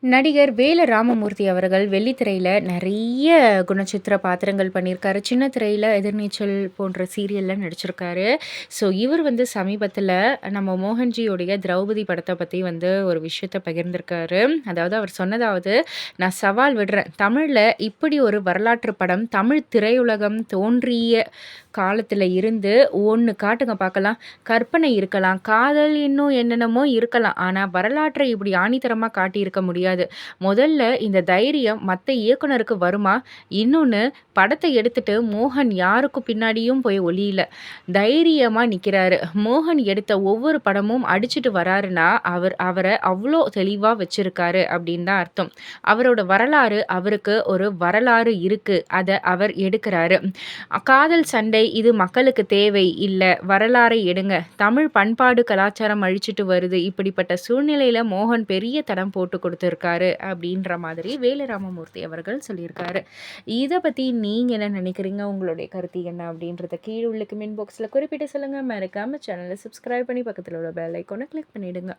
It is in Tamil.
நடிகர் வேல ராமமூர்த்தி அவர்கள் வெள்ளித்திரையில நெறைய குணச்சித்திர பாத்திரங்கள் பண்ணியிருக்காரு. சின்ன திரையில எதிர்நீச்சல் போன்ற சீரியல்ல நடிச்சிருக்காரு. ஸோ இவர் வந்து சமீபத்தில நம்ம மோகன்ஜியுடைய திரௌபதி படத்த பத்தி வந்து ஒரு விஷயத்த பகிர்ந்திருக்காரு. அதாவது அவர் சொன்னதாவது, "நான் சவால் விடுறேன். தமிழ்ல இப்படி ஒரு வரலாற்று படம் தமிழ் திரையுலகம் தோன்றிய காலத்தில இருந்து ஒண்ணு காட்டுங்க பார்க்கலாம். கற்பனை இருக்கலாம், காதல் இன்னும் என்னென்னமோ இருக்கலாம். ஆனா வரலாற்றை இப்படி ஆணித்தரமா காட்டியிருக்க முடியாது. முதல்ல இந்த தைரியம் மத்த இயக்குனருக்கு வருமா? இன்னொன்னு படத்த எடுத்துட்டு மோகன் யாருக்கும் பின்னாடியும் போய் ஒளியல. தைரியமா நிக்கிறாரு. மோகன் எடுத்த ஒவ்வொரு படமும் அடிச்சுட்டு வராருன்னா, அவர அவ்ளோ தெளிவா வச்சிருக்காரு அப்படின்னு தான் அர்த்தம். அவரோட வரலாறு அவருக்கு ஒரு வரலாறு இருக்கு. அத அவர் எடுக்குறாரு. காதல் சண்டை இது மக்களுக்கு தேவை இல்ல. வரலாறை எடுங்க. தமிழ் பண்பாடு, கலாச்சாரம் அழிச்சுட்டு வருது. இப்படிப்பட்ட சூழ்நிலையில மோகன் பெரிய தடம் போட்டு குடுத்திருக்காரு." அப்படின்ற மாதிரி வேலு ராமமூர்த்தி அவர்கள் சொல்லியிருக்காரு. இத பத்தி நீங்க என்ன நினைக்கிறீங்க? உங்களுடைய கருத்து என்ன? அப்படின்றத கீழ உள்ள கமெண்ட் பாக்ஸ்ல குறிப்பிட்டு சொல்லுங்க. மறக்காம சேனல சப்ஸ்கிரைப் பண்ணி பக்கத்துல உள்ள பெல் ஐகான கிளிக் பண்ணிடுங்க.